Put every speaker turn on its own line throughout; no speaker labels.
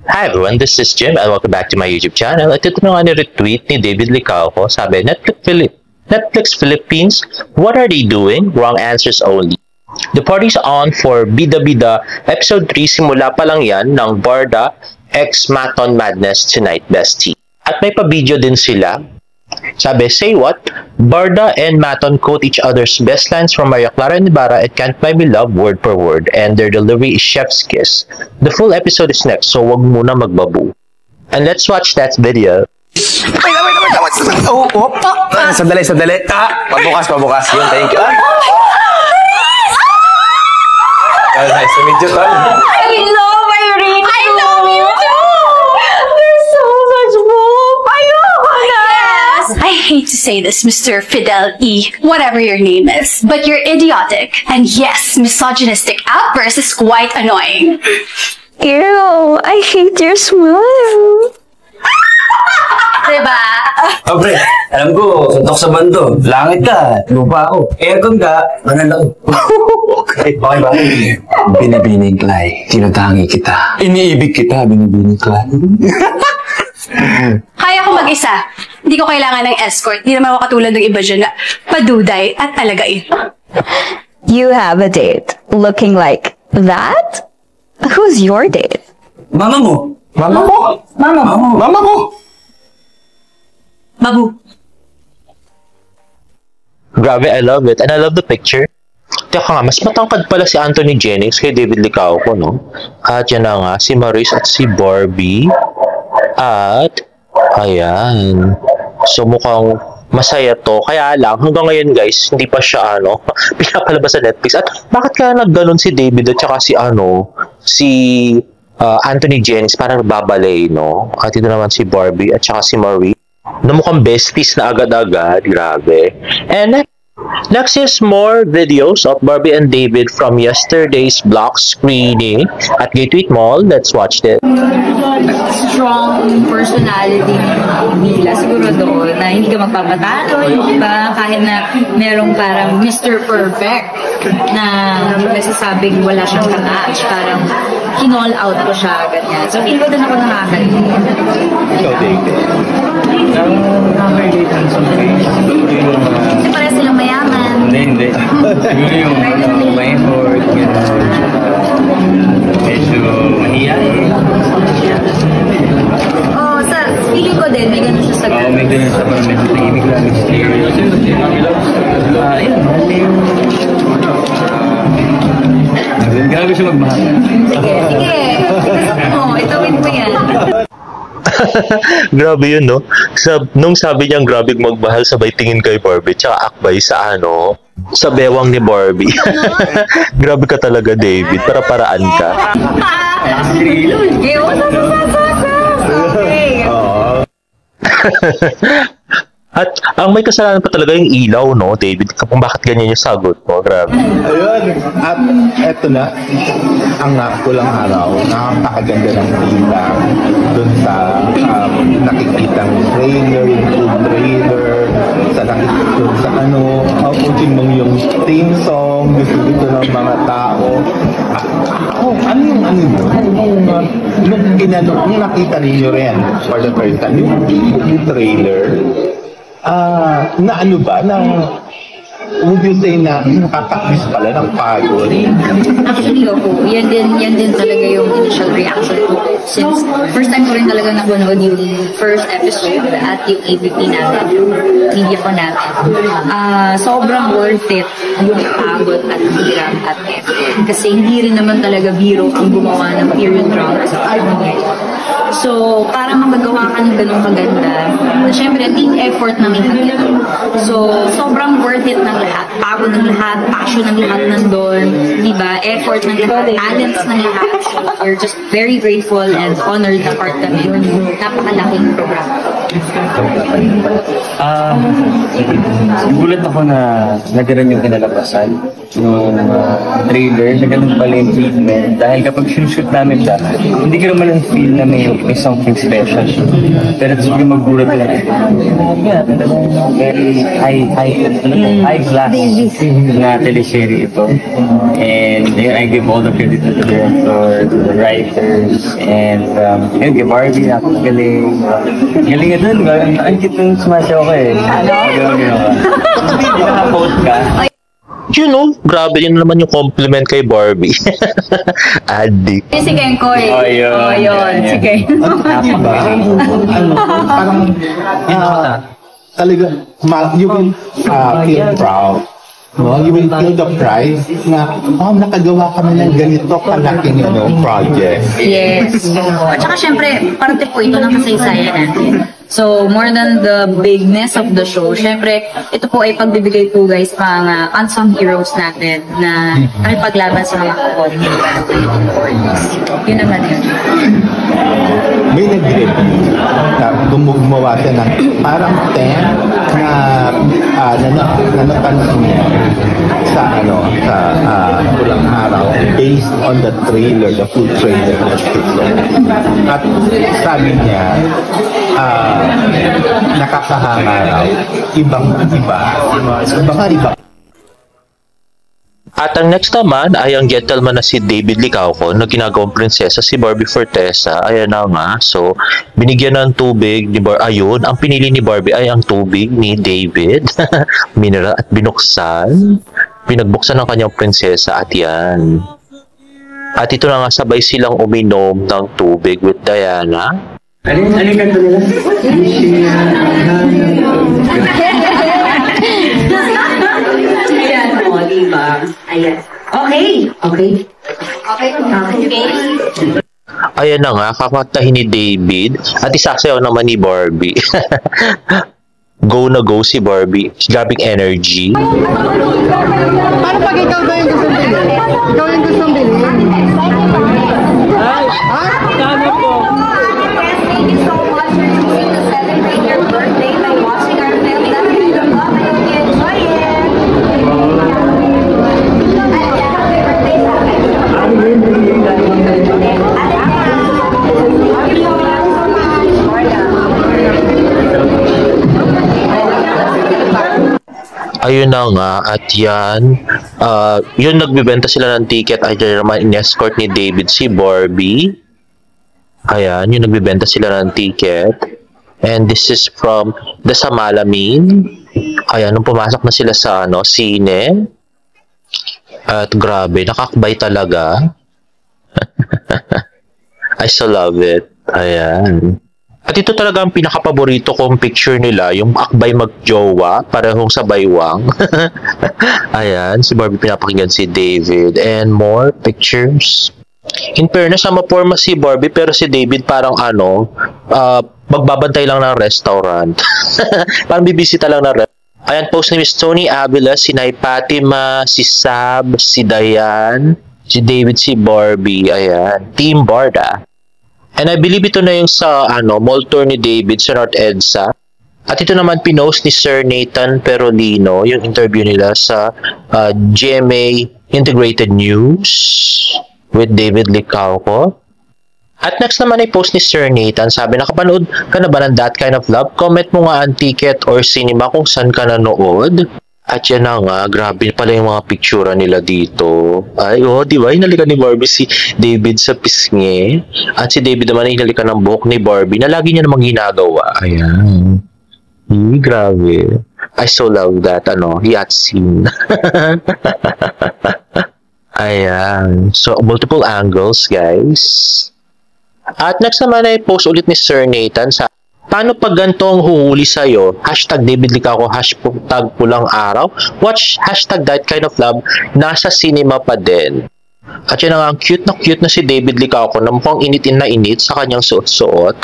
Hi everyone, this is Jim and welcome back to my YouTube channel. At ito na nga ni-retweet ni David Licauco. Sabi, Netflix Philippines, what are they doing? Wrong answers only. The party's on for Bida Bida Episode 3. Simula pa lang yan ng Barda X Maton Madness Tonight Bestie. At may pa-video din sila. Sabi, say what? Barda and Maton quote each other's best lines from Maria Clara and Ibarra and Can't Buy Me Love word per word, and their delivery is chef's kiss. The full episode is next, so wag muna magbabu. And let's watch that video.
Wait. Sandali. Pabukas. Yun, thank you. Nice to meet you, Tol.
I love Irene. I love you too. There's so much boom. Ayoko na. Yes. I hate to say this, Mr. Fidel E. Whatever your name is, but you're idiotic. And yes, misogynistic outburst is quite annoying. Ew, I hate your smile. Diba?
Oh, pre, alam ko, suntok sa bando. Langit ka, lupa ako. Aircon ka, manalaw. Okay ba? Binibining Clay, tinatangi kita. Iniibig kita, binibining Clay.
Kaya ko mag-isa. Hindi ko kailangan ng escort. Hindi naman ako katulad ng iba dyan na paduday at alagain.
You have a date looking like that? Who's your date?
Mama mo. Mama mo.
Babu.
Grabe, I love it. And I love the picture. Teka nga, mas matangkad pala si Anthony Jennings kay David Licauco, no? At yan na nga, si Maurice at si Barbie. At, ayan. So mukhang masaya to. Kaya lang, hanggang ngayon guys, hindi pa siya, pinapalabas sa Netflix. At bakit kaya nagganon si David at saka si Anthony Jennings parang babalay, no? At ito naman si Barbie at saka si Maurice na mukhang besties na agad-agad. Grabe. And next is more videos of Barbie and David from yesterday's block screening at Gateway Mall. Let's watch it.
Strong personality nila siguro doon na hindi ka magpapatalo, hindi ba? Kahit na merong parang Mr. Perfect na nagsasabing wala siyang match, parang kinall out ko siya, ganyan. So, feel ko din ako nakakalit.
Ikaw, David.
Kasi pare silang mayaman.
Hindi. Siguro yung may effort, medyo mahiyain.
Oo, sa feeling ko din, may ganun siya sa
Oo, may ganun sa parang medyo tahimik lang, mysterious. Ayun. Grabe siya magmahal.
Sige. Oo, itawin mo yan.
Grabe yun, no? Nung sabi niyang grabe magmahal, sabay tingin kay Barbie, tsaka akbay sa sa bewang ni Barbie. Grabe ka talaga, David. Para-paraan ka. At ang may kasalanan pa talaga yung ilaw, no, David? Kung bakit ganyan yung sagot mo, grabe.
Ayun, at eto na, ang kulang araw, napakaganda ng tila dun sa nakikitang trailer, yung food trailer, sa putin mong yung theme song, gusto ng mga tao. Nung nakita ninyo rin for the first time, yung trailer, na would you say na nakakakis pala ng pagod?
Actually, yan din talaga yung initial reaction ko. Since first time ko rin talaga napanood yung first episode at yung ABP natin, media ko natin. Sobrang worth it yung pagod at hirap at effort. Kasi hindi rin naman talaga biro ang gumawa ng period drama sa So, para magagawa ka ng ganung maganda, syempre, team effort ng lahat ito. So, sobrang worth it ng lahat. Pagod ng lahat, passion ng lahat nandun, diba? Effort ng lahat, talents ng lahat. So, we're just very grateful and honored na part kami yun. Napakalaking program.
Gulat ako na nagkaroon yung kinalabasan yung trailer, na ganun pala yung treatment. Dahil kapag shoot namin siya, hindi ko naman feel na may something special. Pero siguro magulat ka na. Very high class na teleserye ito. And I give all the credit to the director, to the writers, and yun, kay Barbie, napakagaling. Galing nga dun, ang cute ng sumasayaw ko eh. Hindi naka-post ka.
You know, grabe yun naman yung compliment kay Barbie. Addict.
Si Kenko eh.
Oh, yun.
Sige.
Parang, talaga, you will feel proud. No? You will feel the pride na, nakagawa kami ng ganito kalaking project.
Yes. At saka syempre, parte po ito ng kasaysayan natin. So, more than the bigness of the show, syempre, ito po ay pagbibigay po guys mga unsung heroes natin na nakipaglaban sa mga kapatid. Yun naman yun.
May nag-review na gumawa siya ng parang 10 na napansin niya sa Pulang Araw based on the trailer, the full trailer na at sabi niya nakakahanga raw ibang-iba.
At ang next naman ay ang gentleman na si David Licauco na ginagawang prinsesa si Barbie Fortesa. Ayan na nga. So, binigyan ng tubig ni Barbie. Ayun, ang pinili ni Barbie ay ang tubig ni David. Mineral at binuksan. Pinagbuksan ng kanyang prinsesa at yan. At ito na nga sabay silang uminom ng tubig with Diana.
Ano kanto nila?
Ayan mo, diba? Ayan. Okay.
Ayan na nga, kakantahin ni David at isasayaw naman ni Barbie. Go na go si Barbie. Grabing energy.
Paano pag ikaw ba yung gustong bilhin? Ikaw yung gustong bilhin? Sana po.
Thank you so much for choosing to celebrate your birthday by watching our film. That's really love. I hope you enjoy it. Happy birthday sa
Ayun na nga, at yan, yun nagbibenta sila ng ticket, ay naman in-escort ni David si Barbie. Ayan, yun nagbibenta sila ng ticket. And this is from the Samalamin. Ayan, nung pumasok na sila sa sine. At grabe, nakakbay talaga. I so love it. Ayan. At ito talaga ang pinakapaborito kong picture nila, yung akbay magjowa, parehong sa baywang. Ayan, si Barbie pinapakinggan si David. And more pictures. In fairness, maporma si Barbie, pero si David parang magbabantay lang ng restaurant. Parang bibisita lang ng restaurant. Ayan, post ni Miss Tony Avila, si Nay Fatima, si Sab, si Diane, si David, si Barbie. Ayan, Team Barda. And I believe ito na yung sa mall tour ni David sa North EDSA. At ito naman pinost ni Sir Nathan Perolino, yung interview nila sa GMA Integrated News with David Licauco. At next naman ay post ni Sir Nathan, sabi, nakapanood ka na ba ng That Kind of Love? Comment mo nga ang ticket or cinema kung saan ka nanood. At yan na nga, grabe pala yung mga pictura nila dito. Ay, di ba? Hinalikan ni Barbie si David sa pisngi. At si David naman hinalikan ng buhok ni Barbie na lagi niya namang ginagawa. Ayan. Grabe. I so love that, yacht scene. Ayan. So, multiple angles, guys. At next naman ay post ulit ni Sir Nathan sa paano pag gantong huhuli sa'yo? Hashtag David Licauco, hashtag Pulang Araw. Watch hashtag That Kind of Love. Nasa cinema pa din. At yun nga, ang cute na si David Licauco na mukhang initin na init sa kanyang suot-suot.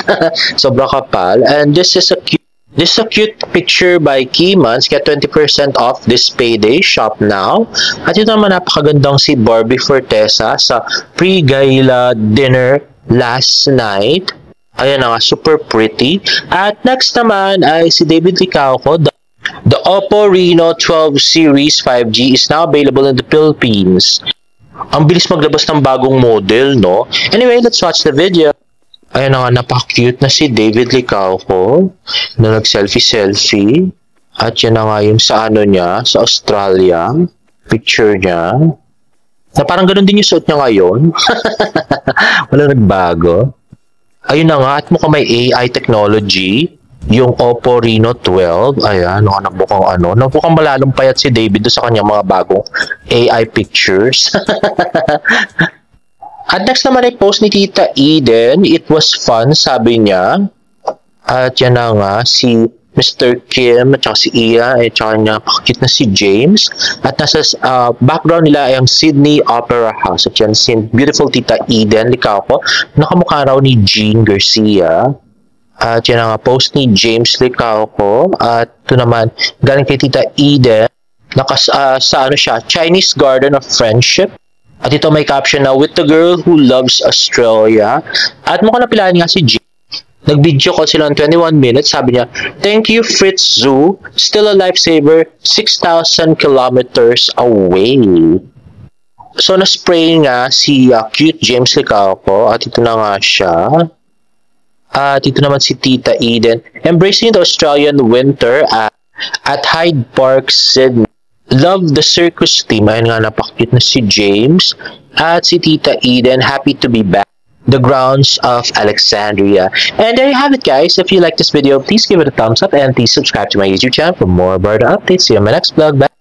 Sobrang kapal. And this is a cute picture by Keymans. Get 20% off this payday. Shop now. At yun naman, napakagandang si Barbie Fortesa sa pre-gala dinner last night. Ayan na nga, super pretty. At next naman ay si David Licauco. The Oppo Reno 12 Series 5G is now available in the Philippines. Ang bilis maglabas ng bagong model, no? Anyway, let's watch the video. Ayan na nga, napaka-cute na si David Licauco na nag-selfie-selfie. At yan na nga yung sa ano niya, sa Australia. Picture niya. Na parang ganun din yung suot niya ngayon. Wala nagbago. Ayun na nga, at mukhang may AI technology. Yung Oppo Reno 12. Ayan, mukhang malalong payat si David doon sa kanyang mga bagong AI pictures. At next naman ay post ni Tita Eden. It was fun, sabi niya. At yan na nga, si Mr. Kim, at saka si Iya, at saka niya, pakakit na si James. At nasa background nila ay ang Sydney Opera House. At yan si beautiful Tita Eden, Licauco. Nakamukha raw ni Jean Garcia. At yan ang post ni James Licauco. At ito naman, galing kay Tita Eden, sa ano siya, Chinese Garden of Friendship. At ito may caption na, with the girl who loves Australia. At mukhang napilaan nga si James. Nag-video call sila ng 21 minutes. Sabi niya, thank you Fritz Zoo, still a lifesaver, 6,000 kilometers away. So, na-spray nga si cute James Licauco. At ito na nga siya. At ito naman si Tita Eden. Embracing the Australian winter at Hyde Park, Sydney. Love the circus team. Ayun nga, napakit na si James. At si Tita Eden, happy to be back. The grounds of Alexandria. And there you have it, guys. If you like this video, please give it a thumbs up and please subscribe to my YouTube channel for more Barda updates. See you on my next vlog. Bye.